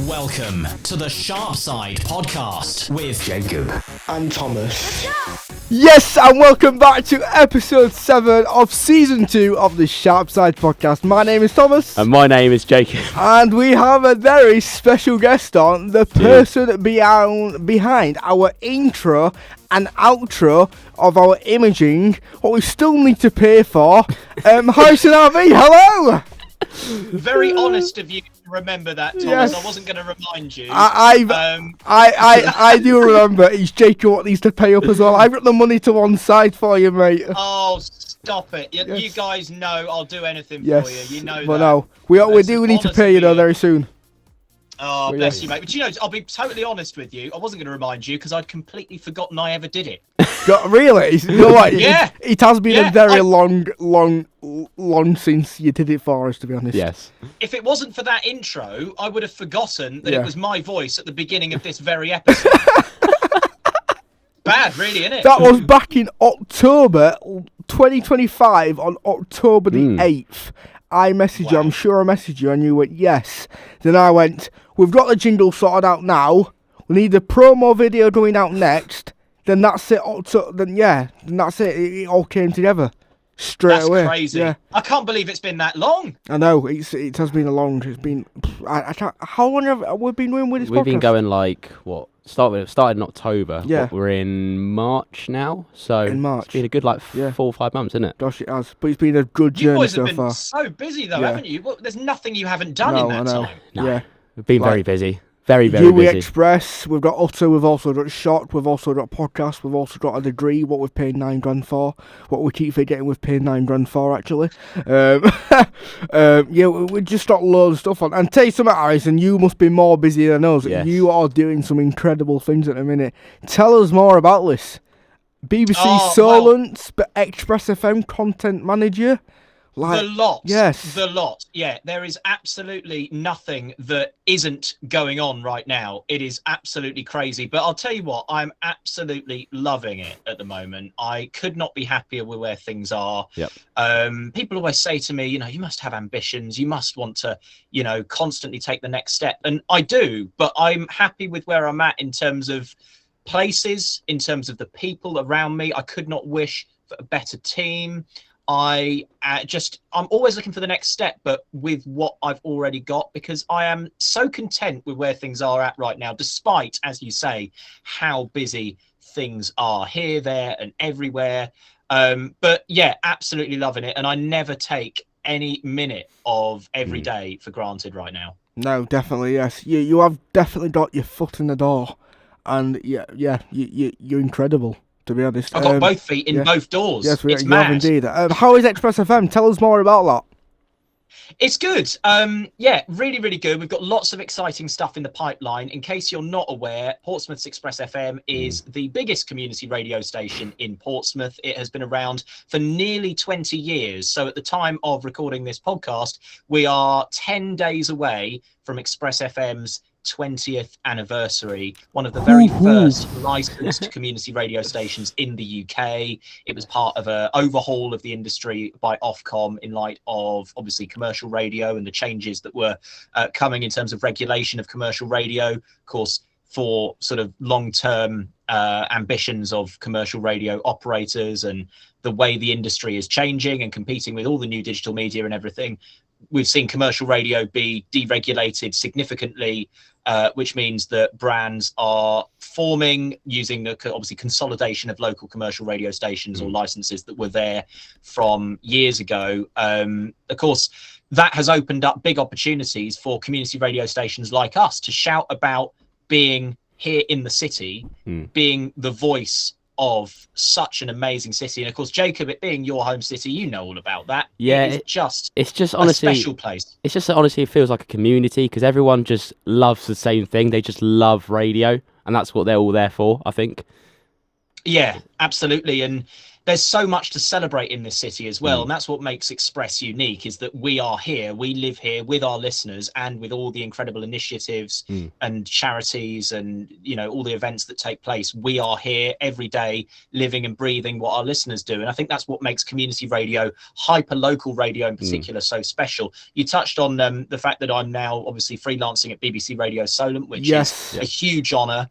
Welcome to the Sharpside podcast with Jacob and Thomas. Yes, and welcome back to episode 7 of season 2 of the Sharpside podcast. My name is Thomas. And my name is Jacob. And we have a very special guest on, the person behind our intro and outro of our imaging, what we still need to pay for. Harrison RV, hello! Very honest of you to remember that, Thomas. Yes. I wasn't going to remind you. I do remember. It's Jacob what needs to pay up as well. I've got the money to one side for you, mate. Oh, stop it. You guys know I'll do anything for you. You know but that. No, we do need to pay you though very soon. Oh, bless you, mate. But I'll be totally honest with you. I wasn't going to remind you because I'd completely forgotten I ever did it. Really? You know what? Yeah. It has been a very long since you did it for us, to be honest. Yes. If it wasn't for that intro, I would have forgotten that it was my voice at the beginning of this very episode. Bad, really, isn't it? That was back in October 2025, on October the 8th. I messaged you, I'm sure I messaged you, and you went, yes. Then I went, we've got the jingle sorted out now. We need the promo video going out next. Then that's it. Then that's it. It all came together straight away. That's crazy. Yeah. I can't believe it's been that long. I know. It has been a long. It's been. I can't, how long have we been doing with this podcast? We've been going started in October. Yeah. We're in March now. So in March. It's been a good 4 or 5 months, isn't it? Gosh, it has. But it's been a good You journey boys so have been far. so busy though, haven't you? Well, there's nothing you haven't done in that time. No. Yeah. We've been very busy. Very, very UE busy. Express, we've got Utter, we've also got Shot, we've also got Podcast, we've also got A Degree, what we've paid $9,000 for, what we keep forgetting we've paid $9,000 for, actually. We just got loads of stuff on. And tell you something, Harrison, you must be more busy than us. Yes. You are doing some incredible things at the minute. Tell us more about this. BBC Solent, Express FM content manager. The lot. Yes. The lot. Yeah, there is absolutely nothing that isn't going on right now. It is absolutely crazy. But I'll tell you what, I'm absolutely loving it at the moment. I could not be happier with where things are. Yep. People always say to me, you must have ambitions. You must want to, constantly take the next step. And I do, but I'm happy with where I'm at in terms of places, in terms of the people around me. I could not wish for a better team. I'm always looking for the next step, but with what I've already got, because I am so content with where things are at right now, despite, as you say, how busy things are here, there, and everywhere. But yeah, absolutely loving it. And I never take any minute of every day for granted right now. No, definitely, yes. You have definitely got your foot in the door. And you're incredible. To be honest, I've got both feet in both doors. Yes, it's you mad. have indeed. How is Express FM? Tell us more about that. It's good. Really, really good. We've got lots of exciting stuff in the pipeline. In case you're not aware, Portsmouth's Express FM is the biggest community radio station in Portsmouth. It has been around for nearly 20 years. So at the time of recording this podcast, we are 10 days away from Express FM's 20th anniversary, one of the very first licensed community radio stations in the UK. It was part of an overhaul of the industry by Ofcom in light of obviously commercial radio and the changes that were coming in terms of regulation of commercial radio, of course, for sort of long-term ambitions of commercial radio operators and the way the industry is changing and competing with all the new digital media and everything. We've seen commercial radio be deregulated significantly, which means that brands are forming using the obviously consolidation of local commercial radio stations or licenses that were there from years ago. Of course, that has opened up big opportunities for community radio stations like us to shout about being here in the city, being the voice of such an amazing city. And of course, Jacob, it being your home city, you know all about that. Yeah, it's just honestly a special place. It's just honestly, it feels like a community because everyone just loves the same thing. They just love radio, and that's what they're all there for, I think. Yeah, absolutely. And there's so much to celebrate in this city as well. And that's what makes Express unique, is that we are here, we live here with our listeners, and with all the incredible initiatives and charities and, you know, all the events that take place. We are here every day, living and breathing what our listeners do. And I think that's what makes community radio, hyper local radio in particular, so special. You touched on the fact that I'm now obviously freelancing at BBC Radio Solent, which is a huge honor.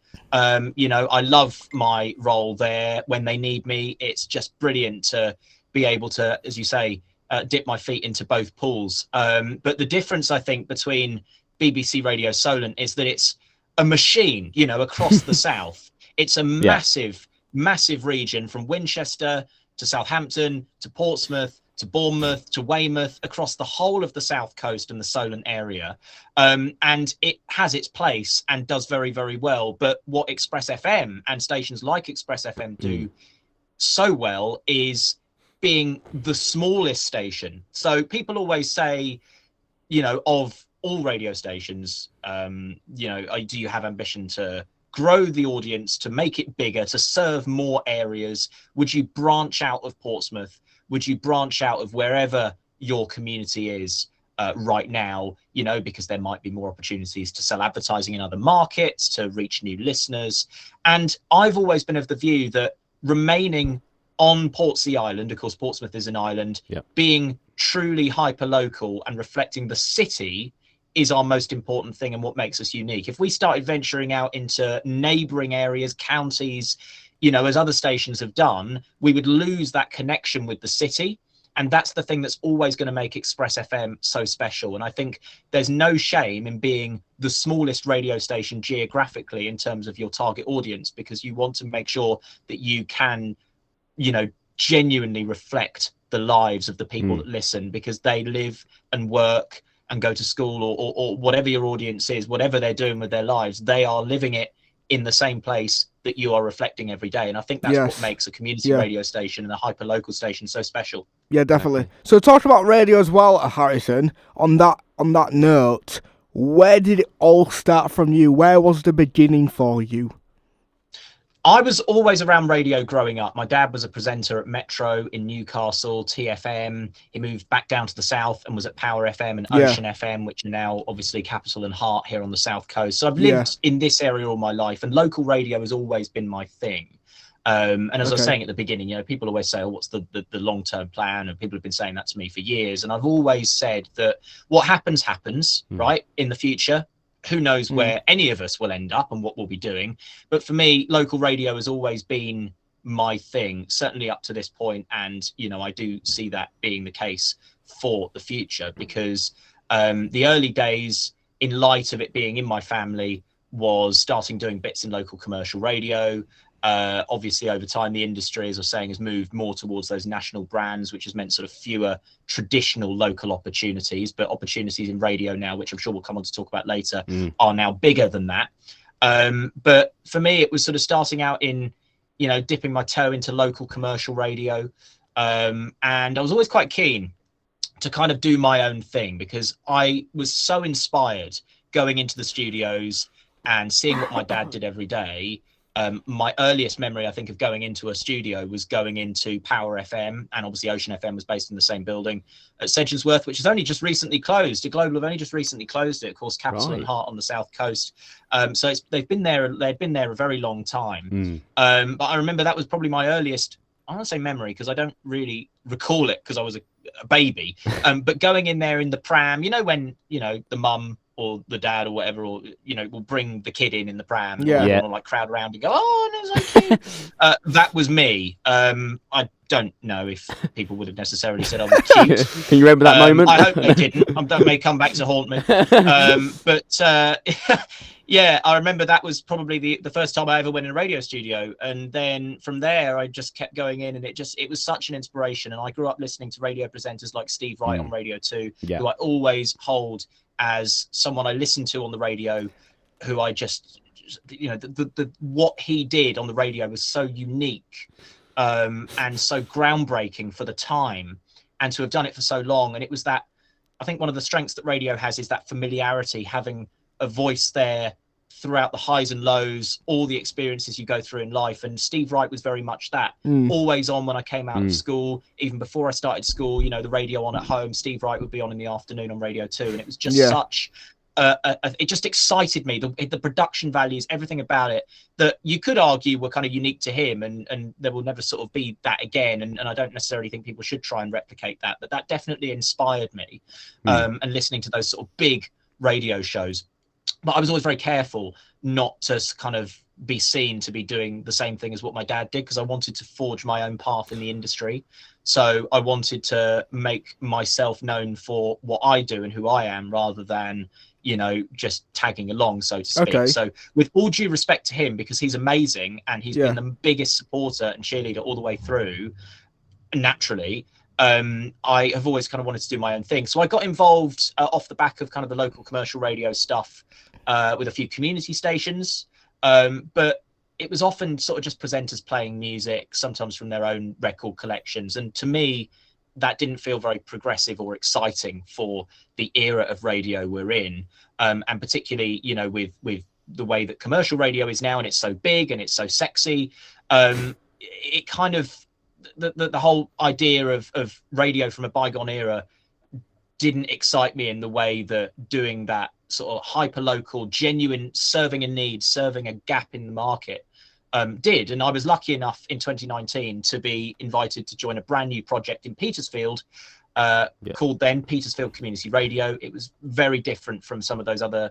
You know, I love my role there. When they need me, it's just brilliant to be able to, as you say, dip my feet into both pools. But the difference, I think, between BBC Radio Solent is that it's a machine, you know, across the south. It's a massive, massive region, from Winchester to Southampton to Portsmouth to Bournemouth to Weymouth, across the whole of the south coast and the Solent area. And it has its place and does very, very well. But what Express FM and stations like Express FM do so well is being the smallest station. So people always say, you know, of all radio stations, you know, do you have ambition to grow the audience, to make it bigger, to serve more areas? Would you branch out of Portsmouth? Would you branch out of wherever your community is right now, you know, because there might be more opportunities to sell advertising in other markets, to reach new listeners? And I've always been of the view that remaining on Portsea Island, of course, Portsmouth is an island, being truly hyper local and reflecting the city is our most important thing and what makes us unique. If we started venturing out into neighbouring areas, counties, you know, as other stations have done, we would lose that connection with the city. And that's the thing that's always going to make Express FM so special. And I think there's no shame in being the smallest radio station geographically in terms of your target audience, because you want to make sure that you can, you know, genuinely reflect the lives of the people that listen, because they live and work and go to school, or whatever your audience is, whatever they're doing with their lives, they are living it in the same place that you are reflecting every day. And I think that's what makes a community radio station and a hyper local station so special. Yeah, definitely. So talk about radio as well, Harrison. On that note, where did it all start from you? Where was the beginning for you? I was always around radio growing up. My dad was a presenter at Metro in Newcastle, TFM. He moved back down to the south and was at Power FM and Ocean FM, which are now obviously Capital and Heart here on the south coast. So I've lived in this area all my life, and local radio has always been my thing. And as I was saying at the beginning, you know, people always say, oh, what's the long-term plan? And people have been saying that to me for years. And I've always said that what happens, right, in the future. Who knows where any of us will end up and what we'll be doing. But for me, local radio has always been my thing, certainly up to this point. And, you know, I do see that being the case for the future, because the early days, in light of it being in my family, was starting doing bits in local commercial radio. Obviously, over time, the industry, as I was saying, has moved more towards those national brands, which has meant sort of fewer traditional local opportunities, but opportunities in radio now, which I'm sure we'll come on to talk about later, are now bigger than that. But for me, it was sort of starting out in, you know, dipping my toe into local commercial radio. And I was always quite keen to kind of do my own thing, because I was so inspired going into the studios and seeing what my dad did every day. My earliest memory, I think, of going into a studio was going into Power FM, and obviously Ocean FM was based in the same building at Sedgensworth, which has only just recently closed. The Global have only just recently closed it, of course, Capital and Heart on the south coast. So they'd been there a very long time. But I remember that was probably my earliest, I don't say memory, because I don't really recall it because I was a baby. But going in there in the pram, you know, when, you know, the mum or the dad or whatever, or, you know, will bring the kid in the pram, and everyone will like crowd around and go, oh, no, it's okay. That was me. I don't know if people would have necessarily said I was cute. Can you remember that moment? I hope they didn't. That may come back to haunt me. Yeah, I remember that was probably the first time I ever went in a radio studio. And then from there, I just kept going in, and it was such an inspiration. And I grew up listening to radio presenters like Steve Wright on Radio 2, who I always hold as someone I listened to on the radio, who I just, you know, the what he did on the radio was so unique and so groundbreaking for the time, and to have done it for so long. And it was that, I think one of the strengths that radio has is that familiarity, having a voice there throughout the highs and lows, all the experiences you go through in life. And Steve Wright was very much that. Always on when I came out of school, even before I started school, the radio on at home, Steve Wright would be on in the afternoon on Radio 2. And it was just such, it just excited me. The production values, everything about it, that you could argue were kind of unique to him, and there will never sort of be that again. And I don't necessarily think people should try and replicate that, but that definitely inspired me. And listening to those sort of big radio shows. But I was always very careful not to kind of be seen to be doing the same thing as what my dad did, because I wanted to forge my own path in the industry. So I wanted to make myself known for what I do and who I am, rather than, just tagging along, so to speak. Okay. So with all due respect to him, because he's amazing and he's been the biggest supporter and cheerleader all the way through, naturally, I have always kind of wanted to do my own thing. So I got involved off the back of kind of the local commercial radio stuff with a few community stations. But it was often sort of just presenters playing music, sometimes from their own record collections. And to me, that didn't feel very progressive or exciting for the era of radio we're in. And particularly, with the way that commercial radio is now, and it's so big and it's so sexy, it kind of, the whole idea of radio from a bygone era didn't excite me in the way that doing that sort of hyper local, genuine, serving a need, serving a gap in the market did. And I was lucky enough in 2019 to be invited to join a brand new project in Petersfield called then Petersfield Community Radio. It was very different from some of those other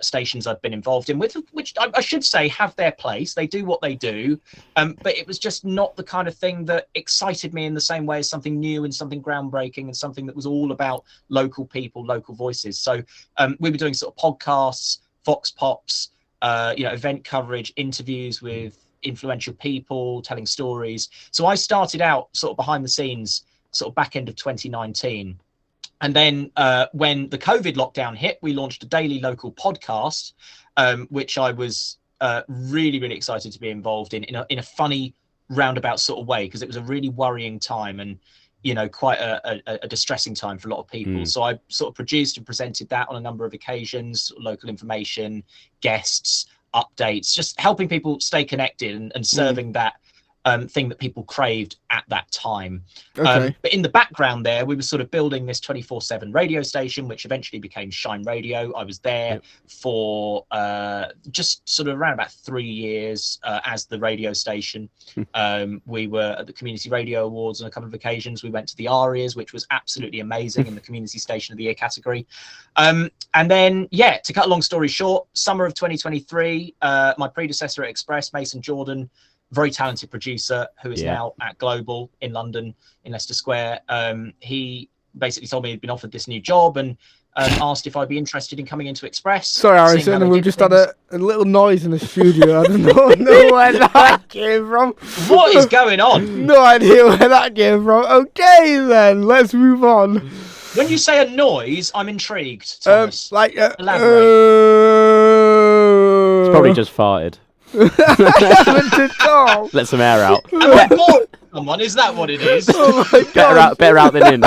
stations I've been involved in, which I should say have their place. They do what they do, but it was just not the kind of thing that excited me in the same way as something new and something groundbreaking and something that was all about local people, local voices. So we were doing sort of podcasts, vox pops, event coverage, interviews with influential people, telling stories. So I started out sort of behind the scenes, sort of back end of 2019. And then when the COVID lockdown hit, we launched a daily local podcast, which I was really, really excited to be involved in a funny, roundabout sort of way, because it was a really worrying time and, quite a distressing time for a lot of people. So I sort of produced and presented that on a number of occasions, local information, guests, updates, just helping people stay connected and serving that thing that people craved at that time. Okay. But in the background there, we were sort of building this 24/7 radio station, which eventually became Shine Radio. I was there for just sort of around about 3 years as the radio station. We were at the Community Radio Awards on a couple of occasions. We went to the Arias, which was absolutely amazing in the Community Station of the Year category. And then, to cut a long story short, summer of 2023, my predecessor at Express, Mason Jordan, very talented producer who is now at Global in London, in Leicester Square. He basically told me he'd been offered this new job and asked if I'd be interested in coming into Express. Sorry, Harrison, we've just had a little noise in the studio. I don't know where that came from. What is going on? No idea where that came from. Okay, then, let's move on. When you say a noise, I'm intrigued, Thomas. Elaborate. It's probably just farted. Let some air out. Am I bored? Someone, is that what it is? Oh my God. Better out than in.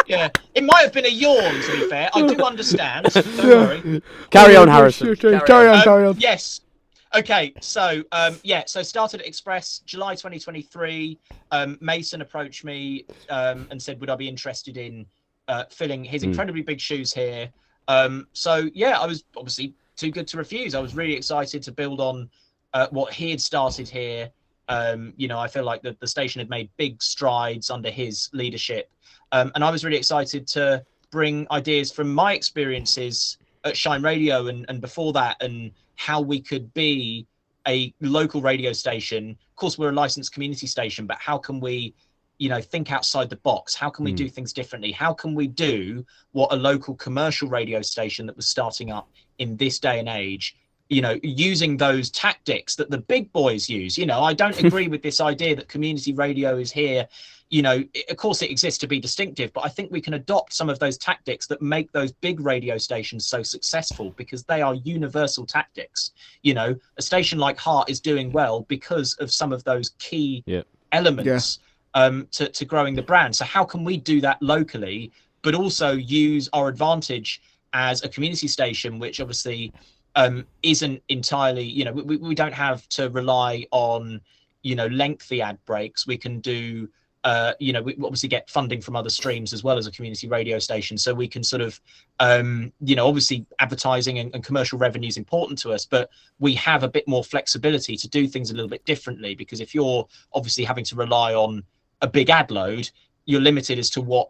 Yeah, it might have been a yawn, to be fair. I do understand. Don't worry. Carry on, Harrison. Carry on. Yes. Okay, so so started at Express July 2023. Mason approached me and said, would I be interested in filling his incredibly big shoes here? I was obviously too good to refuse. I was really excited to build on what he had started here. I feel like the station had made big strides under his leadership. And I was really excited to bring ideas from my experiences at Shine Radio and before that, and how we could be a local radio station. Of course, we're a licensed community station, but how can we, think outside the box? How can we do things differently? How can we do what a local commercial radio station that was starting up in this day and age, using those tactics that the big boys use? I don't agree with this idea that community radio is here. Of course it exists to be distinctive, but I think we can adopt some of those tactics that make those big radio stations so successful, because they are universal tactics. A station like Heart is doing well because of some of those key elements to growing the brand. So how can we do that locally, but also use our advantage as a community station, which obviously isn't entirely, we don't have to rely on, lengthy ad breaks. We can do, we obviously get funding from other streams as well as a community radio station. So we can sort of, obviously advertising and commercial revenue is important to us, but we have a bit more flexibility to do things a little bit differently, because if you're obviously having to rely on a big ad load, you're limited as to what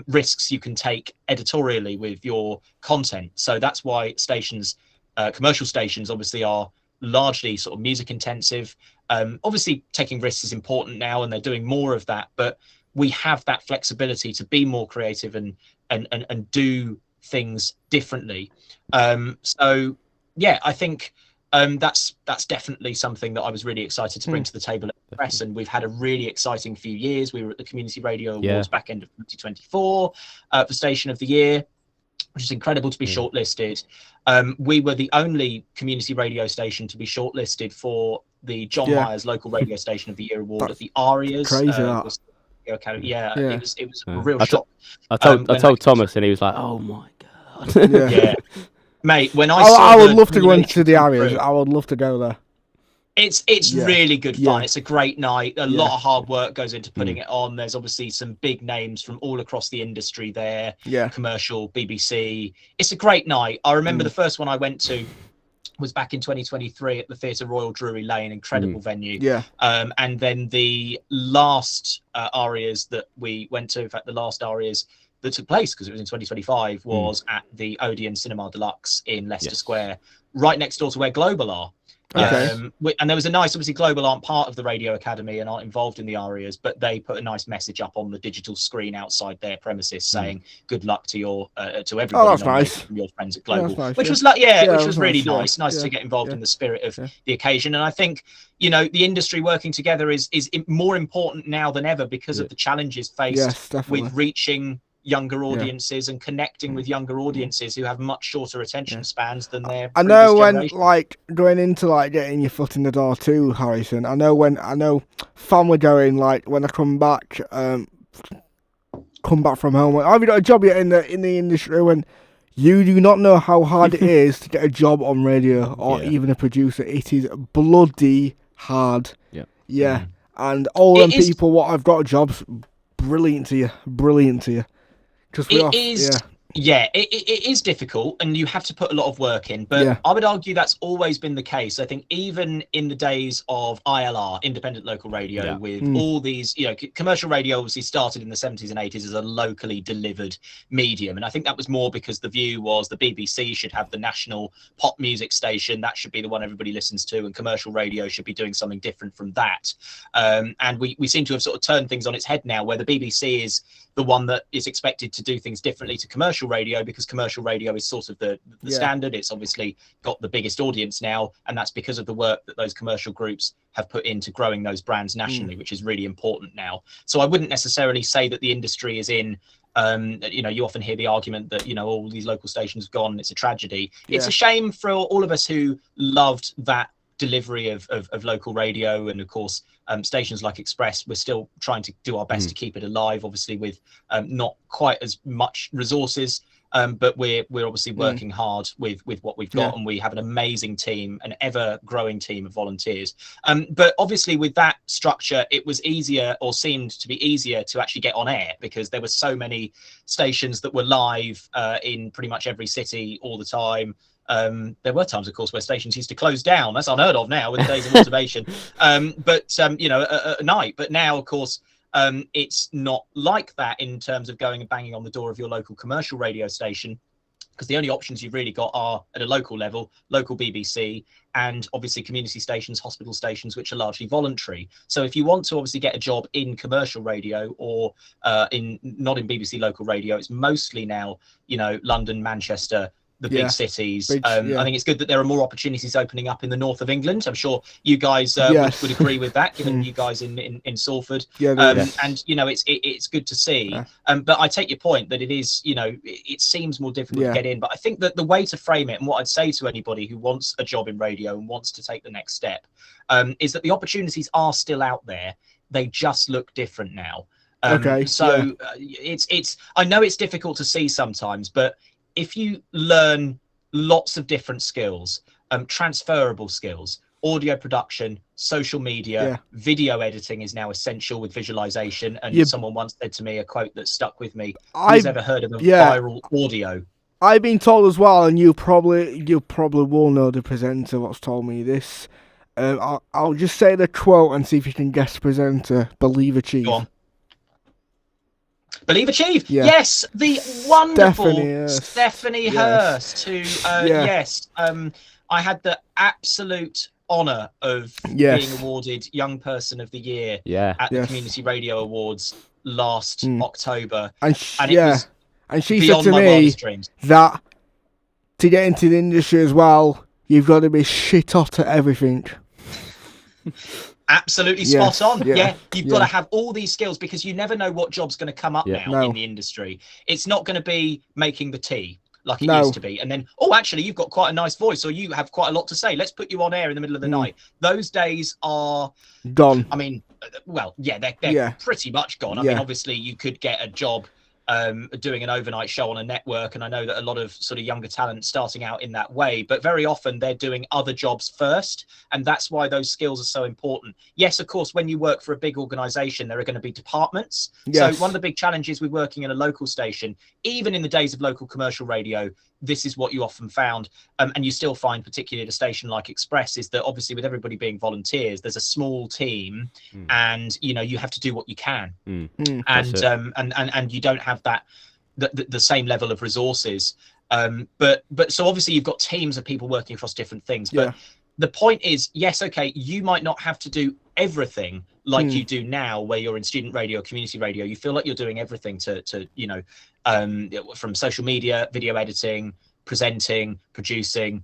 risks you can take editorially with your content. So that's why stations, commercial stations, obviously are largely sort of music intensive. Obviously taking risks is important now, and they're doing more of that, but we have that flexibility to be more creative and do things differently. So yeah, I think that's definitely something that I was really excited to bring to the table at the press, and we've had a really exciting few years. We were at the Community Radio Awards back end of 2024 for Station of the Year, which is incredible to be shortlisted. We were the only community radio station to be shortlisted for the John Myers Local Radio Station of the Year award at the ARIAs. Crazy it was a real shock. I told Thomas, and he was like, "Oh my god!" Yeah, mate. When I would love to go into the ARIAs. I would love to go there. It's really good fun. It's a great night. A lot of hard work goes into putting it on. There's obviously some big names from all across the industry there. Commercial, BBC. It's a great night. I remember the first one I went to was back in 2023 at the Theatre Royal Drury Lane, incredible venue. And then the last ARIAs that we went to, in fact, the last ARIAs that took place, because it was in 2025, was at the Odeon Cinema Deluxe in Leicester Square, right next door to where Global are. And there was a nice, obviously Global aren't part of the Radio Academy and aren't involved in the ARIAs, but they put a nice message up on the digital screen outside their premises saying good luck to your to everybody. That's nice. From your friends at Global, nice, which was like which was really nice to get involved in the spirit of the occasion. And I think the industry working together is more important now than ever because of the challenges faced with reaching younger audiences and connecting with younger audiences who have much shorter attention spans than their I know when going into getting your foot in the door too, Harrison. I know family going when I come back from home. Have you got a job yet in the industry? When you do not know how hard it is to get a job on radio or even a producer. It is bloody hard. And all them people what I've got jobs, brilliant to you. It is difficult, and you have to put a lot of work in, but I would argue that's always been the case. I think even in the days of ILR, independent local radio, with all these, commercial radio obviously started in the 70s and 80s as a locally delivered medium, and I think that was more because the view was the BBC should have the national pop music station, that should be the one everybody listens to, and commercial radio should be doing something different from that. And we seem to have sort of turned things on its head now, where the BBC is the one that is expected to do things differently to commercial radio, because commercial radio is sort of the standard. It's obviously got the biggest audience now, and that's because of the work that those commercial groups have put into growing those brands nationally, which is really important now. So I wouldn't necessarily say that the industry is in you often hear the argument that all these local stations have gone, it's a tragedy. It's a shame for all of us who loved that delivery of local radio, and of course stations like Express, we're still trying to do our best to keep it alive, obviously with not quite as much resources, but we're obviously working hard with what we've got, and we have an amazing team, an ever growing team of volunteers, but obviously with that structure it was easier, or seemed to be easier, to actually get on air, because there were so many stations that were live in pretty much every city all the time. There were times, of course, where stations used to close down. That's unheard of now with the days of automation. At night. But now, of course, it's not like that in terms of going and banging on the door of your local commercial radio station, because the only options you've really got are at a local level, local BBC, and obviously community stations, hospital stations, which are largely voluntary. So if you want to obviously get a job in commercial radio or not in BBC local radio, it's mostly now, London, Manchester, the big cities. I think it's good that there are more opportunities opening up in the north of England. I'm sure you guys would agree with that, given you guys in Salford. And it's good to see. But I take your point that it is, it seems more difficult to get in. But I think that the way to frame it, and what I'd say to anybody who wants a job in radio and wants to take the next step, is that the opportunities are still out there. They just look different now. It's I know it's difficult to see sometimes, but if you learn lots of different skills, transferable skills. Audio production, social media, video editing is now essential with visualization. And someone once said to me a quote that stuck with me: "Who's ever heard of a viral audio?" I've been told as well, and you probably will know the presenter what's told me this. I'll just say the quote and see if you can guess the presenter. Believe Achieve. Go on. Believe Achieve. Yeah. Yes, the wonderful Stephanie Hurst, who I had the absolute honour of being awarded Young Person of the Year at the Community Radio Awards last October. And she said to me that to get into the industry as well, you've got to be shit hot at everything. Absolutely spot on. You've got to have all these skills, because you never know what job's going to come up now in the industry. It's not going to be making the tea like it used to be, and then actually you've got quite a nice voice, or you have quite a lot to say, let's put you on air in the middle of the night. Those days are gone. I mean, they're pretty much gone. I mean, obviously you could get a job doing an overnight show on a network, and I know that a lot of sort of younger talent starting out in that way, but very often they're doing other jobs first, and that's why those skills are so important. Yes, of course, when you work for a big organization, there are going to be departments. So one of the big challenges with working in a local station, even in the days of local commercial radio, this is what you often found, and you still find, particularly at a station like Express, is that obviously with everybody being volunteers, there's a small team, and you have to do what you can, and you don't have that the same level of resources. But so obviously you've got teams of people working across different things. But the point is, yes, okay, you might not have to do everything like you do now, where you're in student radio, community radio. You feel like you're doing everything to from social media, video editing, presenting, producing,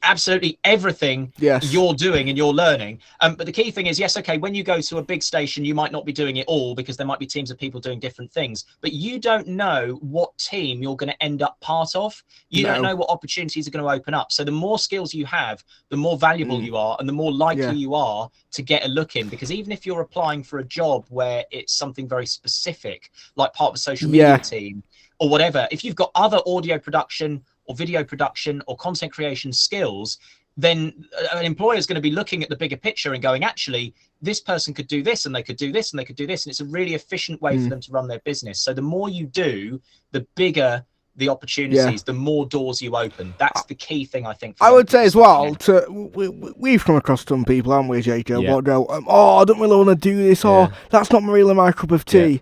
absolutely everything you're doing and you're learning. But the key thing is, yes, okay, when you go to a big station, you might not be doing it all, because there might be teams of people doing different things, but you don't know what team you're going to end up part of. You don't know what opportunities are going to open up. So the more skills you have, the more valuable you are, and the more likely you are to get a look in. Because even if you're applying for a job where it's something very specific, like part of a social media team or whatever, if you've got other audio production or video production or content creation skills, then an employer is going to be looking at the bigger picture and going, actually, this person could do this, and they could do this, and they could do this. And it's a really efficient way for them to run their business. So the more you do, the bigger the opportunities, the more doors you open. That's the key thing, I think. I would say as well, we've come across some people, haven't we, Jacob? What go, I don't really want to do this, or that's not really my cup of tea.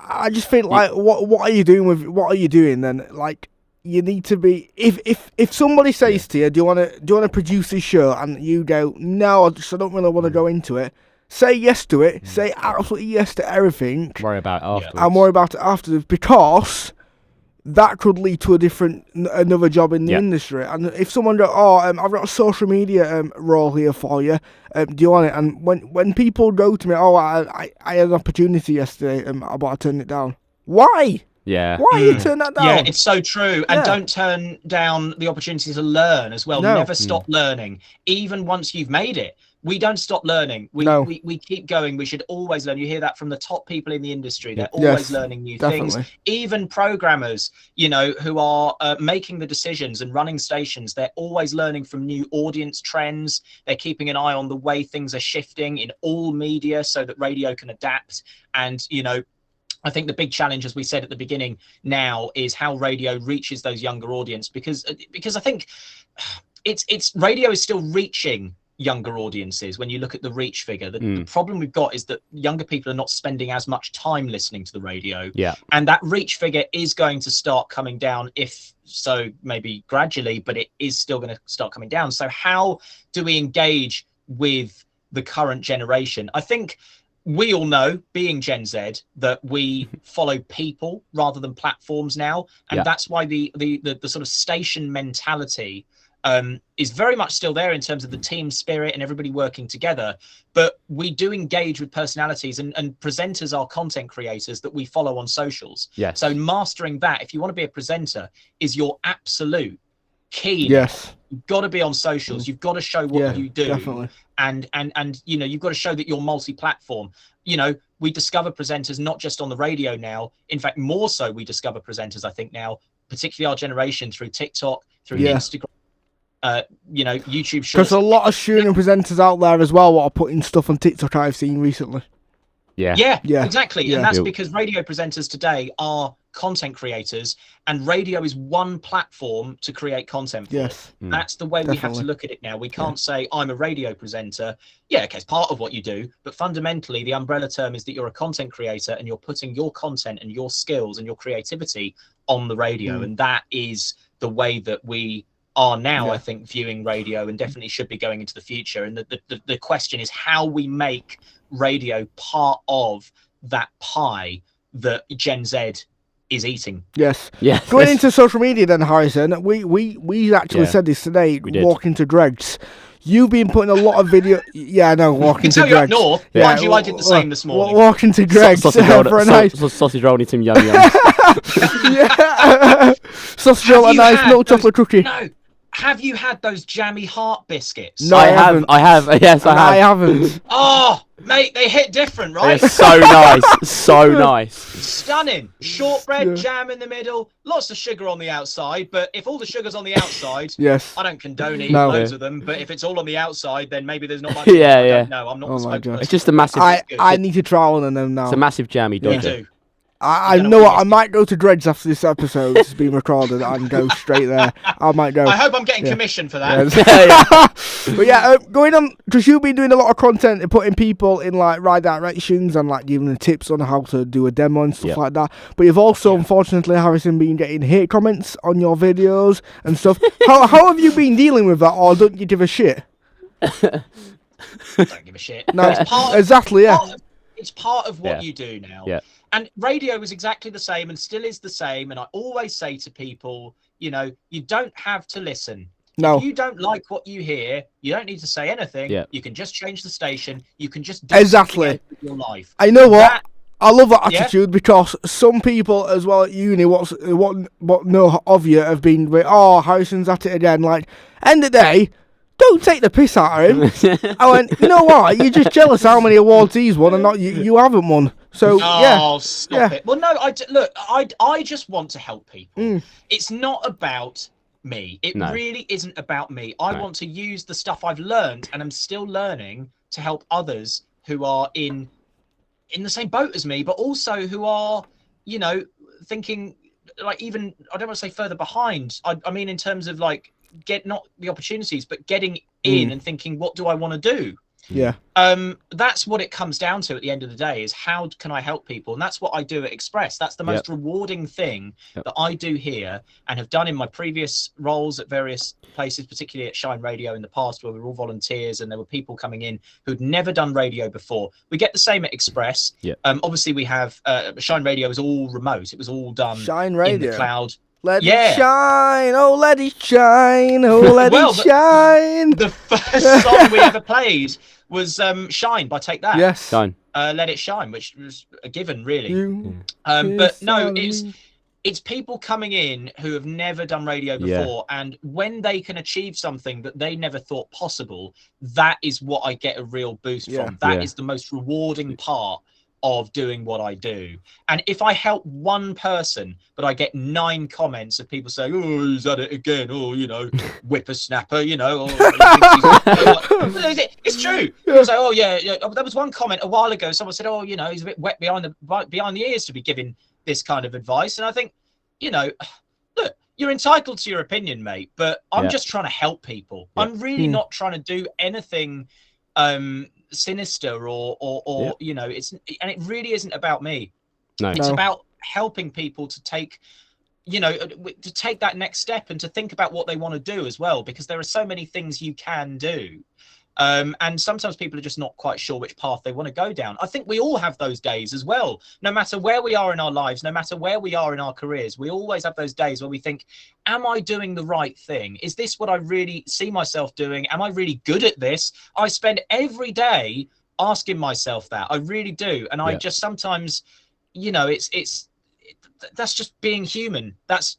I just think, like, what are you doing with? What are you doing then? Like, you need to be. If somebody says to you, do you want to produce this show, and you go, no, I don't really want to go into it. Say yes to it. Say absolutely yes to everything. Worry about it afterwards. And worry about it afterwards, because that could lead to another job in the industry. And if someone goes, I've got a social media role here for you, do you want it? And when people go to me, I had an opportunity yesterday, but I turned it down. Why? Yeah. Why you turn that down? Yeah, it's so true. And don't turn down the opportunity to learn as well. No. Never stop learning, even once you've made it. We don't stop learning. We keep going. We should always learn. You hear that from the top people in the industry. They're always learning new things. Even programmers, who are making the decisions and running stations, they're always learning from new audience trends. They're keeping an eye on the way things are shifting in all media so that radio can adapt. And, I think the big challenge, as we said at the beginning now, is how radio reaches those younger audience, because I think it's radio is still reaching younger audiences. When you look at the reach figure, the problem we've got is that younger people are not spending as much time listening to the radio, and that reach figure is going to start coming down, if so maybe gradually, but it is still going to start coming down. So how do we engage with the current generation? I think we all know, being Gen Z, that we follow people rather than platforms now, and that's why the sort of station mentality is very much still there in terms of the team spirit and everybody working together. But we do engage with personalities, and presenters are content creators that we follow on socials. Yes. So mastering that, if you want to be a presenter, is your absolute key. Yes. You've got to be on socials. You've got to show what you do. Definitely. And you've got to show that you're multi-platform. We discover presenters not just on the radio now. In fact, more so, we discover presenters, I think, now particularly our generation, through TikTok, through Yeah. Instagram, YouTube Shorts. Because a lot of student presenters out there as well what are putting stuff on TikTok I've seen recently. Yeah, Yeah. exactly. Yeah. And that's because radio presenters today are content creators, and radio is one platform to create content for. Yes. That's the way we have to Definitely. look at it now. We can't say I'm a radio presenter. Yeah, okay, it's part of what you do, but fundamentally the umbrella term is that you're a content creator and you're putting your content and your skills and your creativity on the radio. And that is the way that we are now, I think, viewing radio, and definitely should be going into the future. And the question is how we make radio part of that pie that Gen Z is eating. Yes. Yeah. Going into social media then, Harrison, we actually said this today, We did. walking to Dregs. You've been putting a lot of video... Yeah, I know, walking to Tell you up Dregs. north. Yeah. Mind you, I did the same this morning. Walking to Dregs Sausage roll, for a nice... sausage roll and some yum yums. Yeah. Sausage roll, a Have you nice had milk those- chocolate cookie. No. Have you had those jammy heart biscuits? No, I haven't. I have. Yes, I I have. haven't. Oh, mate, they hit different, right? They're so nice. So nice. Stunning. Shortbread, jam in the middle, lots of sugar on the outside. But if all the sugar's on the outside, Yes. I don't condone eating No. loads of them. But if it's all on the outside, then maybe there's not much. Yeah. No, I'm not. Oh the my smoke God. person. It's just a massive. I need to try one of them now. It's a massive jammy You dodger. do. I don't know know what, what I it might go to Dregs after this episode has been recorded and go straight there. I might go. I hope I'm getting commission for that. Yes. But yeah, going on, because you've been doing a lot of content and putting people in like right directions and like giving them tips on how to do a demo and stuff like that. But you've also, unfortunately, Harrison, been getting hate comments on your videos and stuff. How have you been dealing with that, or don't you give a shit? Don't give a shit. No, It's part of- exactly, yeah. It's part of what Yeah. you do now. Yeah. And radio is exactly the same and still is the same. And I always say to people, you don't have to listen. No. If you don't like what you hear, you don't need to say anything. Yeah. You can just change the station. You can just do Exactly. something else with your life. I know what. That- I love that Yeah. attitude because some people as well at uni, what know of you have been, oh, Harrison's at it again. Like, end of the day, don't take the piss out of him. I went, you know what? You're just jealous how many awards he's won and not you haven't won. So Oh, stop Yeah. it. Well, no, I just want to help people. It's not about me. It No. really isn't about me. I want to use the stuff I've learned and I'm still learning to help others who are in the same boat as me, but also who are, thinking like even, I don't want to say further behind. I mean, in terms of like not the opportunities, but getting in and thinking, what do I want to do? yeah. That's what it comes down to at the end of the day, is how can I help people? And that's what I do at Express. That's the most rewarding thing that I do here and have done in my previous roles at various places, particularly at Shine Radio in the past, where we were all volunteers and there were people coming in who'd never done radio before. We get the same at Express. Obviously we have Shine Radio is all remote. It was all done Shine in Radio. the cloud. Let Yeah. it shine, oh let it shine, oh let Well, it shine. The first song we ever played was Shine by Take That. Yes. Done. Let It Shine, which was a given, really. You But no, kiss it's people coming in who have never done radio before, and when they can achieve something that they never thought possible, that is what I get a real boost from. That is the most rewarding part of doing what I do. And if I help one person, but I get 9 comments of people saying, oh, he's at it again, or whippersnapper, or it's true. People say, oh yeah, there was one comment a while ago, someone said, oh, he's a bit wet behind the ears to be giving this kind of advice. And I think, look, you're entitled to your opinion, mate, but I'm just trying to help people. I'm really not trying to do anything sinister or it really isn't about me. It's about helping people to take that next step and to think about what they want to do as well, because there are so many things you can do. And sometimes people are just not quite sure which path they want to go down. I think we all have those days as well. No matter where we are in our lives, no matter where we are in our careers, we always have those days where we think, am I doing the right thing? Is this what I really see myself doing? Am I really good at this? I spend every day asking myself that. I really do. And I just sometimes, that's just being human. That's,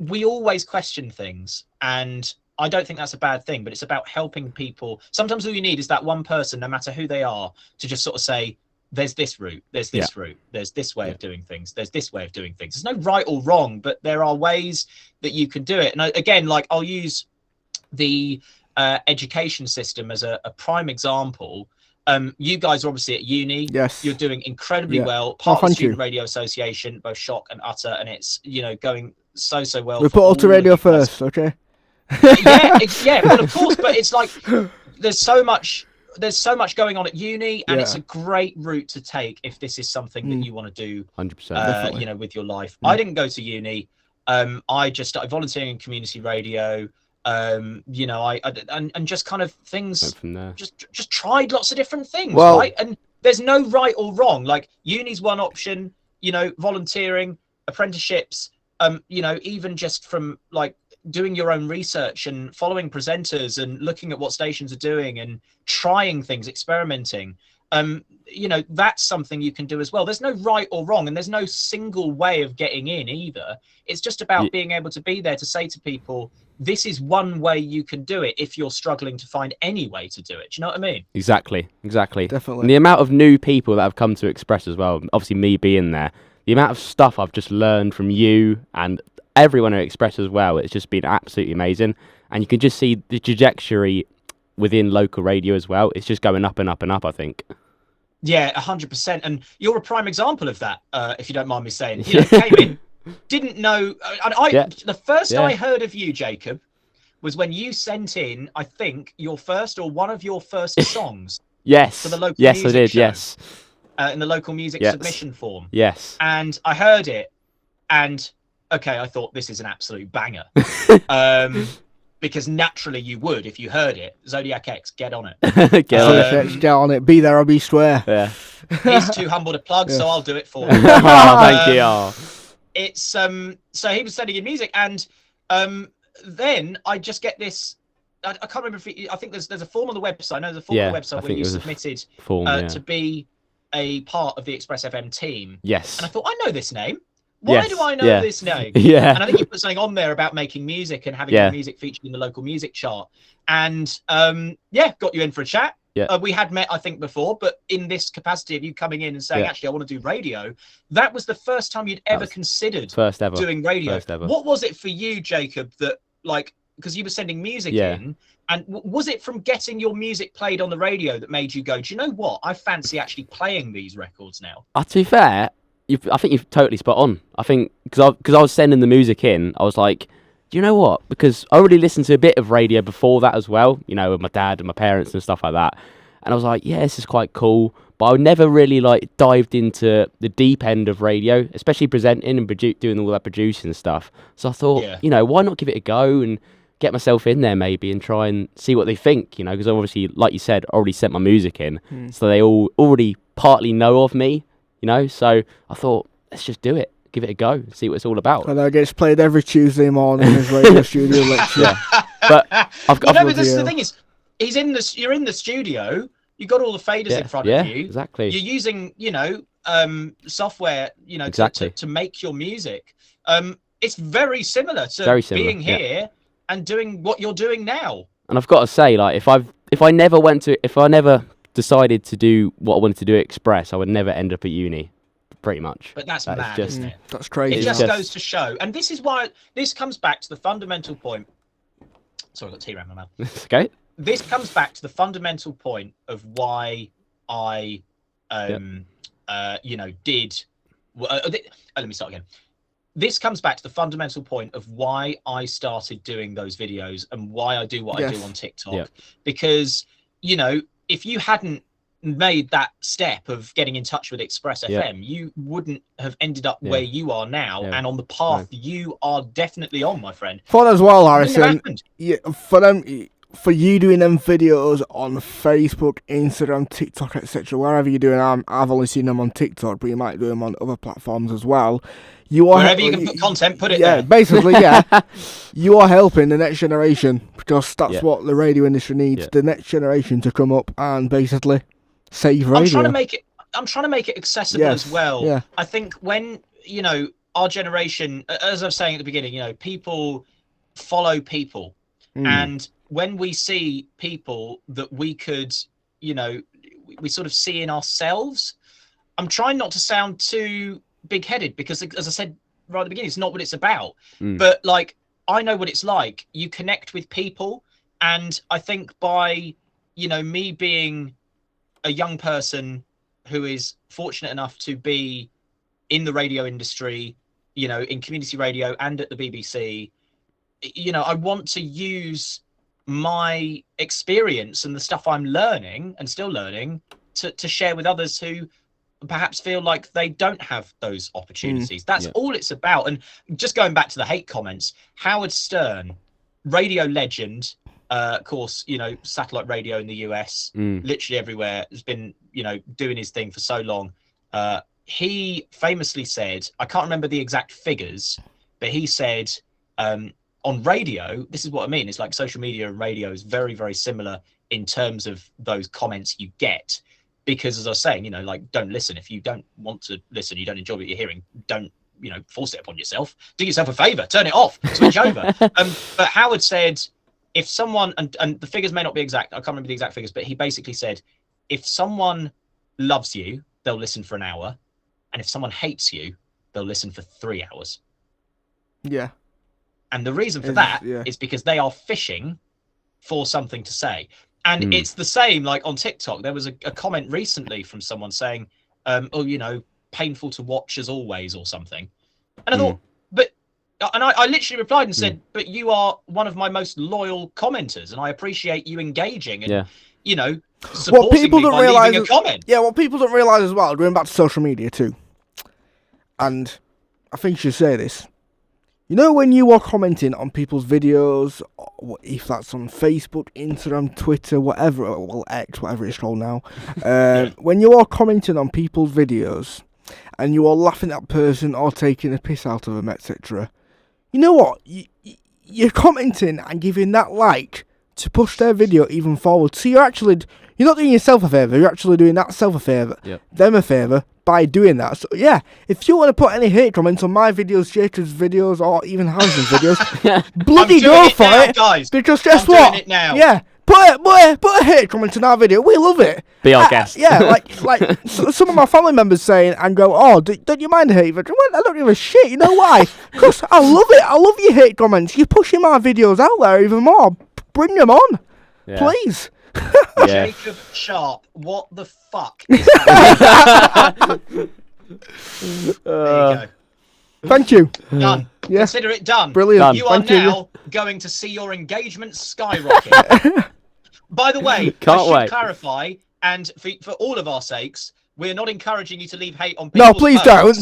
we always question things, and I don't think that's a bad thing, but it's about helping people. Sometimes all you need is that one person, no matter who they are, to just sort of say, there's this route, there's this route, there's this way of doing things, there's this way of doing things. There's no right or wrong, but there are ways that you can do it. And again, like, I'll use the education system as a prime example. You guys are obviously at uni. Yes. You're doing incredibly well. Part of the thank Student you. Radio Association, both Shock and Utter, and it's, going so well. We for put all Alter of Radio you guys. first, okay? Well, of course, but it's like there's so much going on at uni, and it's a great route to take if this is something that you want to do 100%. with your life. I didn't go to uni. I just started volunteering in community radio. I just kind of things from there. just tried lots of different things, Well- right? And there's no right or wrong. Like, uni's one option, volunteering, apprenticeships, even just from like doing your own research and following presenters and looking at what stations are doing and trying things, experimenting. That's something you can do as well. There's no right or wrong, and there's no single way of getting in either. It's just about being able to be there to say to people, this is one way you can do it if you're struggling to find any way to do it. Do you know what I mean? Exactly. Definitely. And the amount of new people that have come to Express as well, obviously me being there, the amount of stuff I've just learned from you and everyone at Express as well, it's just been absolutely amazing. And you can just see the trajectory within local radio as well. It's just going up and up and up, I think. Yeah, 100%. And you're a prime example of that, if you don't mind me saying. Came in, didn't know. The first I heard of you, Jacob, was when you sent in, I think, your first or one of your first songs. Yes. For the local yes, music I did. show, Yes. in the local music submission form. Yes. And I heard it, and okay, I thought this is an absolute banger. Because naturally you would if you heard it. Zodiac X, get on it. Get on it. Get on it. Be there or be square. Yeah. He's too humble to plug, so I'll do it for him. Thank you. It's so he was sending in music, and then I just get this. I can't remember if I think there's a form on the website. I know there's a form on the website where you submitted to be a part of the Express FM team. Yes. And I thought, I know this name. Why do I know this name? Yeah. And I think you put something on there about making music and having your music featured in the local music chart. And got you in for a chat. Yeah. We had met, I think, before, but in this capacity of you coming in and saying, actually, I want to do radio, that was the first time you'd ever considered doing radio. First ever. What was it for you, Jacob, that, like, because you were sending music in, and was it from getting your music played on the radio that made you go, do you know what? I fancy actually playing these records now. To be fair, I think you've totally spot on. I think because I was sending the music in, I was like, do you know what? Because I already listened to a bit of radio before that as well, with my dad and my parents and stuff like that. And I was like, yeah, this is quite cool. But I never really dived into the deep end of radio, especially presenting and doing all that producing stuff. So I thought, why not give it a go and get myself in there maybe and try and see what they think, because obviously, like you said, I already sent my music in. So they all already partly know of me, So I thought, let's just do it. Give it a go, see what it's all about. And I get played every Tuesday morning in his radio studio lecture. But the thing is, you're in the studio, you've got all the faders in front of you. Exactly. You're using, software, to make your music. It's very similar to being here and doing what you're doing now. And I've got to say, if I never decided to do what I wanted to do at Express, I would never end up at uni, pretty much. But that's mad, isn't it? That's crazy. It just goes to show. And this is why, this comes back to the fundamental point. Sorry, I've got tea around my mouth. Okay. This comes back to the fundamental point of why I, let me start again. This comes back to the fundamental point of why I started doing those videos and why I do what I do on TikTok. Because, if you hadn't made that step of getting in touch with Express FM, you wouldn't have ended up where you are now and on the path you are definitely on, my friend. Fun as well, Harrison. For you doing them videos on Facebook, Instagram, TikTok, etc., wherever you're doing them, I've only seen them on TikTok, but you might do them on other platforms as well. Wherever you can put content, put it there. Basically, you are helping the next generation, because that's what the radio industry needs, the next generation to come up and basically save radio. I'm trying to make it accessible as well. Yeah. I think when, our generation, as I was saying at the beginning, people follow people. And when we see people that we could, we sort of see in ourselves, I'm trying not to sound too big-headed because, as I said right at the beginning, it's not what it's about. But like, I know what it's like. You connect with people, and I think by, you know, me being a young person who is fortunate enough to be in the radio industry, you know, in community radio and at the BBC, you know, I want to use my experience and the stuff I'm learning and still learning to share with others who perhaps feel like they don't have those opportunities. That's all it's about. And just going back to the hate comments, Howard Stern, radio legend, of course, you know, satellite radio in the US, literally everywhere, has been, you know, doing his thing for so long. He famously said, I can't remember the exact figures, but he said, on radio, this is what I mean. It's like social media and radio is very, very similar in terms of those comments you get. Because as I was saying, you know, like, don't listen. If you don't want to listen, you don't enjoy what you're hearing, don't, you know, force it upon yourself. Do yourself a favor, turn it off, switch over. But Howard said, if someone, and the figures may not be exact, I can't remember the exact figures, but he basically said, if someone loves you, they'll listen for an hour. And if someone hates you, they'll listen for 3 hours. Yeah. And the reason for that is because they are fishing for something to say. And it's the same, like on TikTok, there was a comment recently from someone saying, oh, you know, painful to watch as always or something. And I thought, but, and I literally replied and said, but you are one of my most loyal commenters and I appreciate you engaging and, you know, supporting me by leaving a comment. Yeah, what people don't realise as well, going back to social media too, and I think you should say this, you know, when you are commenting on people's videos, if that's on Facebook, Instagram, Twitter, whatever, well, X, whatever it's called now, when you are commenting on people's videos and you are laughing at a person or taking a piss out of them, etc., you know what? You're commenting and giving that like to push their video even forward. So you're not doing yourself a favour, you're actually doing that self a favour, them a favour, by doing that. So yeah, if you want to put any hate comments on my videos, Jacob's videos, or even Harrison's videos, bloody go for it, guys. Because guess what? Doing it now. Yeah, put a hate comment on our video. We love it. Be our guest. Yeah, like some of my family members saying and go, oh, don't you mind a hate video? Well, I don't give a shit. You know why? Because I love it. I love your hate comments. You're pushing my videos out there even more. Bring them on, please. Jacob Sharp, what the fuck is that? There you go. Thank you. Done. Yeah. Consider it done. Brilliant. Done. You are Thank you. now going to see your engagement skyrocket. By the way, I should clarify, and for all of our sakes, we're not encouraging you to leave hate on people. No, please don't.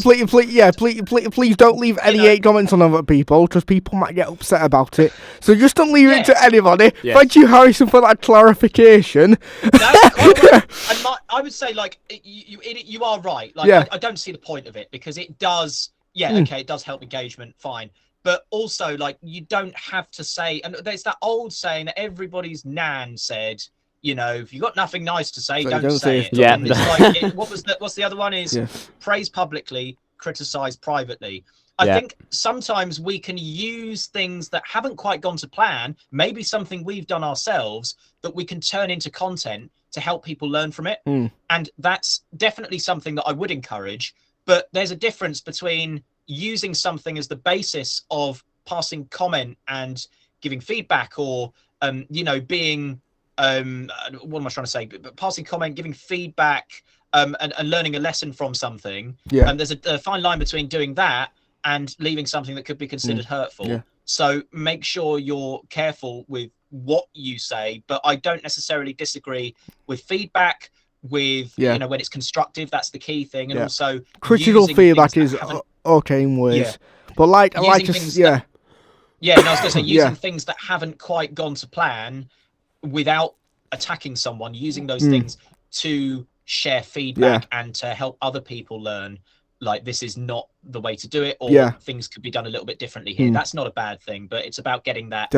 Please don't leave any hate comments on other people, because people might get upset about it. So just don't leave it to anybody. Yes. Thank you, Harrison, for that clarification. That's quite right. And I would say, like, you are right. Like, I don't see the point of it, because it does. Yeah, okay, it does help engagement, fine. But also, like, you don't have to say, and there's that old saying that everybody's nan said, you know, if you've got nothing nice to say, don't say it. Yeah. And it's like, what's the other one is praise publicly, criticize privately. I think sometimes we can use things that haven't quite gone to plan, maybe something we've done ourselves, that we can turn into content to help people learn from it. And that's definitely something that I would encourage. But there's a difference between using something as the basis of passing comment and giving feedback, or, you know, being, what am I trying to say? But passing comment, giving feedback, and learning a lesson from something. Yeah. And there's a fine line between doing that and leaving something that could be considered hurtful. Yeah. So make sure you're careful with what you say. But I don't necessarily disagree with feedback. With you know, when it's constructive, that's the key thing, and also critical feedback is okay in ways, but I was going to say using things that haven't quite gone to plan without attacking someone, using those things to share feedback and to help other people learn, like, this is not the way to do it, or things could be done a little bit differently here. That's not a bad thing, but it's about getting that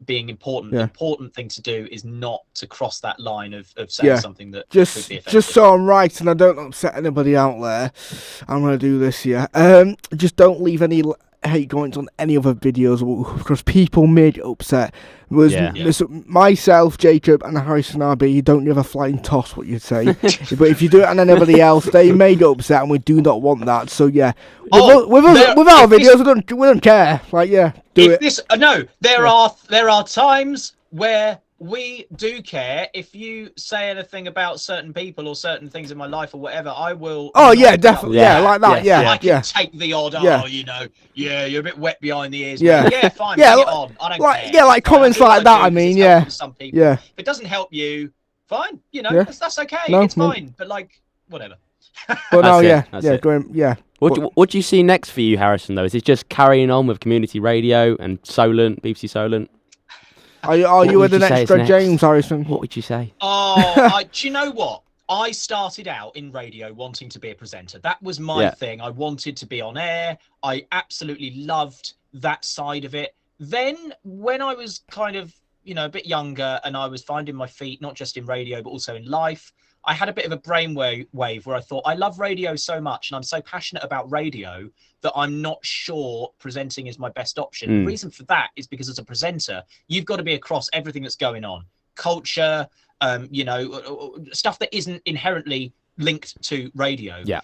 being important. The important thing to do is not to cross that line of saying something that could be offensive. Just so I'm right and I don't upset anybody out there, I'm going to do this just don't leave any hate comments on any other videos because people made it upset. Myself, Jacob, and Harrison RB don't give a flying toss what you'd say. But if you do it on anybody else, they made it upset, and we do not want that. So yeah, with our videos, we don't care. Like do it. There are times where we do care. If you say anything about certain people or certain things in my life or whatever, I will. Oh yeah, definitely. Yeah, like that. Yeah, I can take the odd. You're a bit wet behind the ears. Yeah, fine. Bring it on. I don't care. Yeah, like comments like that. I mean, some people. If it doesn't help you, fine. That's okay. It's fine. But like, whatever. But What do you see next for you, Harrison? Though, is it just carrying on with community radio and Solent, BBC Solent? Are you with an extra James Harrison? What would you say? Do you know what? I started out in radio wanting to be a presenter. That was my thing. I wanted to be on air. I absolutely loved that side of it. Then when I was kind of, a bit younger and I was finding my feet, not just in radio, but also in life, I had a bit of a brainwave where I thought, I love radio so much and I'm so passionate about radio that I'm not sure presenting is my best option. The reason for that is because as a presenter, you've got to be across everything that's going on. Culture, stuff that isn't inherently linked to radio. Yeah.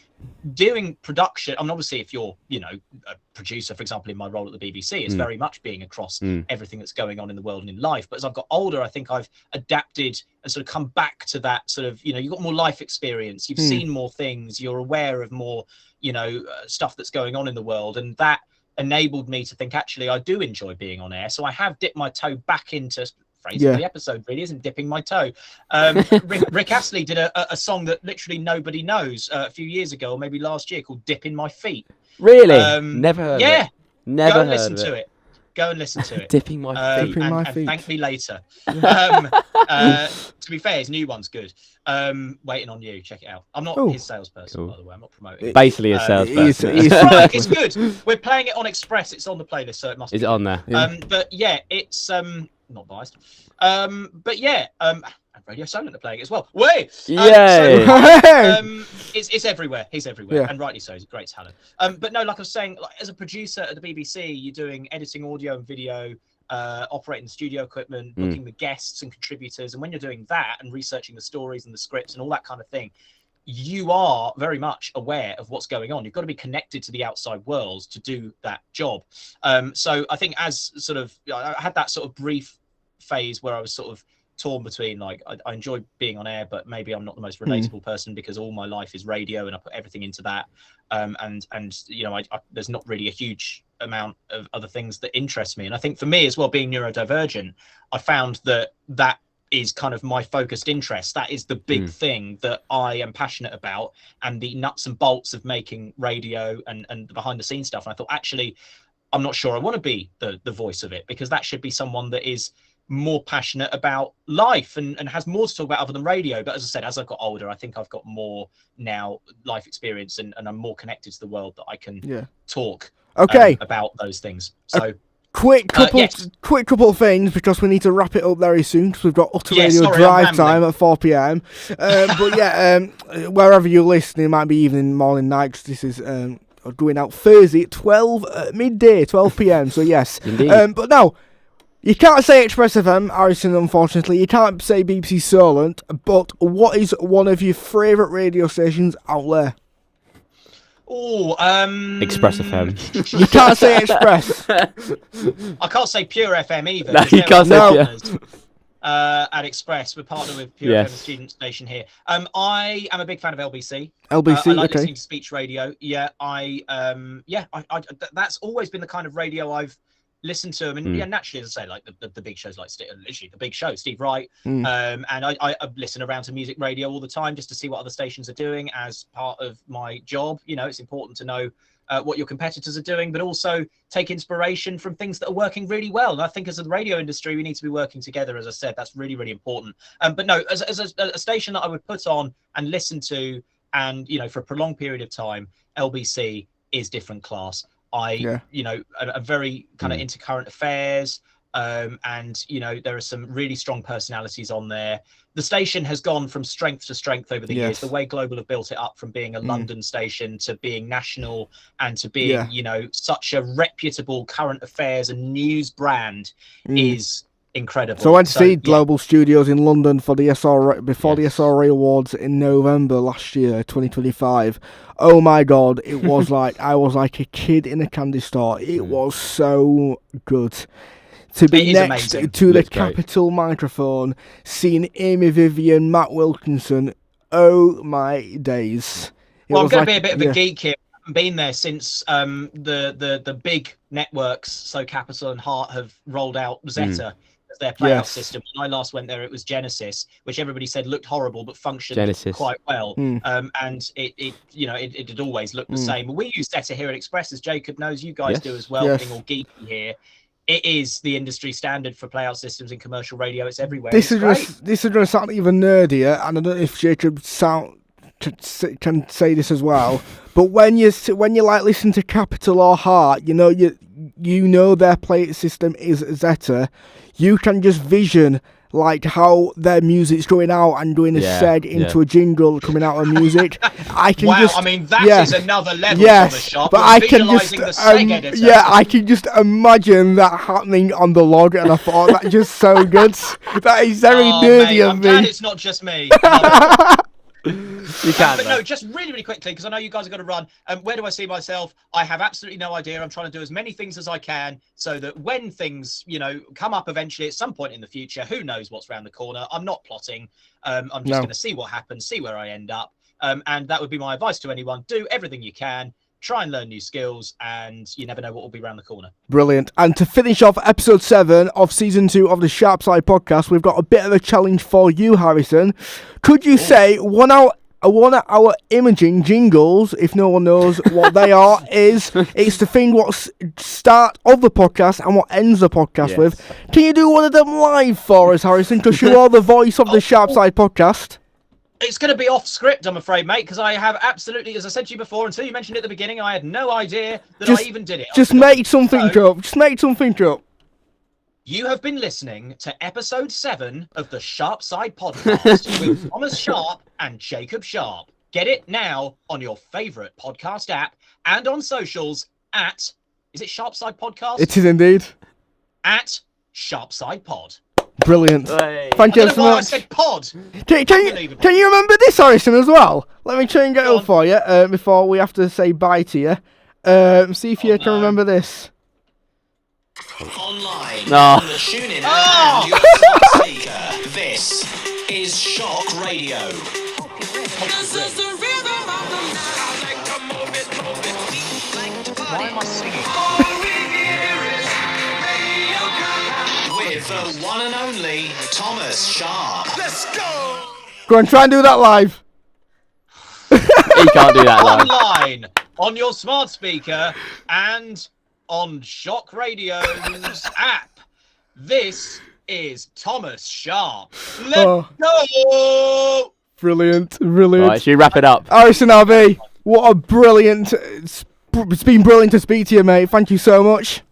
Doing production, obviously if you're, a producer, for example, in my role at the BBC, it's very much being across everything that's going on in the world and in life. But as I've got older, I think I've adapted and sort of come back to that sort of, you've got more life experience, you've seen more things, you're aware of more, stuff that's going on in the world. And that enabled me to think, actually, I do enjoy being on air. So I have dipped my toe back into phrase of the episode really isn't dipping my toe. Rick Astley did a song that literally nobody knows a few years ago, or maybe last year, called "Dipping My Feet." Really? Never heard of it. Never Go and listen to it. Go and listen to it. Dipping my feet. And thank me later. To be fair, his new one's good. Waiting on You. Check it out. I'm not his salesperson, by the way. I'm not promoting. Basically a salesperson. It's good. We're playing it on Express. It's on the playlist, so it must be. Is it on there? But yeah, it's not biased. But yeah, and Radio Solent are playing it as well. Yay! It's everywhere. He's everywhere, and rightly so. He's a great talent. But no, like I was saying, as a producer at the BBC, you're doing editing audio and video, operating the studio equipment, booking the guests and contributors, and when you're doing that and researching the stories and the scripts and all that kind of thing, you are very much aware of what's going on. You've got to be connected to the outside world to do that job. So I think as sort of, I had that sort of brief phase where I was sort of torn between, like, I enjoy being on air, but maybe I'm not the most relatable person because all my life is radio and I put everything into that. And there's not really a huge amount of other things that interest me. And I think for me as well, being neurodivergent, I found that is kind of my focused interest. That is the big thing that I am passionate about, and the nuts and bolts of making radio and the behind the scenes stuff. And I thought, actually, I'm not sure I want to be the voice of it, because that should be someone that is more passionate about life and has more to talk about other than radio. But as I said, as I've got older, I think I've got more now life experience and I'm more connected to the world that I can talk about those things. So quick couple of things, because we need to wrap it up very soon, because we've got Utter Radio drive time at 4 p.m. But yeah, wherever you're listening, it might be evening, morning, night, because this is going out Thursday at midday, 12 p.m. So yes, but now, you can't say Express FM, Harrison, unfortunately. You can't say BBC Solent, but what is one of your favourite radio stations out there? Express FM. You can't say Express. I can't say Pure FM either. No, you can't say Pure. At Express, we're partnered with Pure FM, student station here. I am a big fan of LBC. LBC, I like listening to speech radio. Yeah, that's always been the kind of radio I've listen to them, and naturally, as I say, like the big shows, like literally the big show, Steve Wright, and I listen around to music radio all the time just to see what other stations are doing as part of my job. It's important to know what your competitors are doing, but also take inspiration from things that are working really well. And I think as a radio industry, we need to be working together. As I said, that's really, really important. But no, as a station that I would put on and listen to, and for a prolonged period of time, LBC is different class. I'm very kind of into current affairs. And there are some really strong personalities on there. The station has gone from strength to strength over the years. The way Global have built it up from being a London station to being national and to being, such a reputable current affairs and news brand is incredible. So I went to see Global Studios in London for the SRA before the SRA Awards in November last year, 2025. Oh my God, it was like I was like a kid in a candy store. It was so good. To be next to the Capitol microphone, seeing Amy Vivian, Matt Wilkinson, oh my days. Well, I'm going to be a bit of a geek here. I haven't been there since the big networks, so Capitol and Heart, have rolled out Zeta as their playout system. When I last went there, it was Genesis, which everybody said looked horrible but functioned quite well. And it had always looked the same. We use Zeta here at Express, as Jacob knows. You guys do as well, being all geeky here. It is the industry standard for playout systems in commercial radio. It's everywhere. This is going to sound even nerdier, and I don't know if Jacob can say this as well. But when you like listen to Capitol or Heart, you know their playout system is Zeta. You can just vision like how their music's going out and doing a seg into a jingle coming out of music. I can I mean, that is another level of the shop. But I can just I can just imagine that happening on the log, and I thought that's just so good. That is very nerdy of me. I'm glad it's not just me. You can, but no, just really, really quickly, because I know you guys are going to run. Where do I see myself? I have absolutely no idea. I'm trying to do as many things as I can so that when things, come up eventually at some point in the future, who knows what's around the corner? I'm not plotting. I'm just going to see what happens, see where I end up. And that would be my advice to anyone. Do everything you can. Try and learn new skills, and you never know what will be around the corner. Brilliant. And to finish off episode 7 of season 2 of the Sharpside podcast, we've got a bit of a challenge for you, Harrison. Could you say 1 hour imaging jingles, if no one knows what they are, it's the thing what start of the podcast and what ends the podcast with. Can you do one of them live for us, Harrison? Because you are the voice of the Sharpside podcast. It's going to be off script, I'm afraid, mate, because I have absolutely, as I said to you before, until you mentioned it at the beginning, I had no idea that I even did it. Just make something up. Just make something up. You have been listening to episode 7 of the Sharpside podcast with Thomas Sharp and Jacob Sharp. Get it now on your favourite podcast app and on socials at, is it Sharpside Podcast? It is indeed. At Sharpside Pod. Brilliant. Hey. Thank you so much. I said pod. Can you remember this, Harrison, as well? Let me try and get it up for you before we have to say bye to you. See if you can remember this. Online on the TuneIn app and your smart speaker. This is Shock Radio. Why am I singing? With the one and only Thomas Sharp. Let's go! Go on, try and do that live. He can't do that live. Online, on your smart speaker, and on Shock Radio's app. This is Thomas Sharp. Let's go! Brilliant. Right, should we wrap it up? Harrison RB, what a brilliant... It's been brilliant to speak to you, mate. Thank you so much.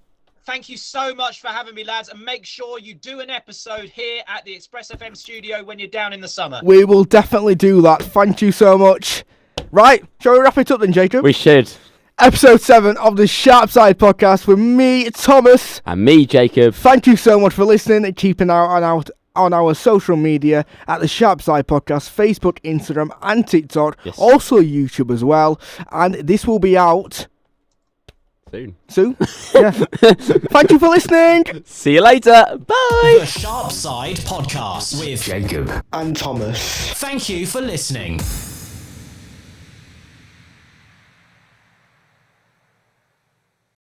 Thank you so much for having me, lads, and make sure you do an episode here at the Express FM studio when you're down in the summer. We will definitely do that. Thank you so much. Right, shall we wrap it up then, Jacob? We should. Episode 7 of the Sharpside podcast with me, Thomas. And me, Jacob. Thank you so much for listening and keeping an eye out on our social media at the Sharpside podcast, Facebook, Instagram and TikTok. Yes. Also YouTube as well. And this will be out... Soon? Yeah. Thank you for listening. See you later. Bye. The Sharpside podcast with Jacob and Thomas. Thank you for listening.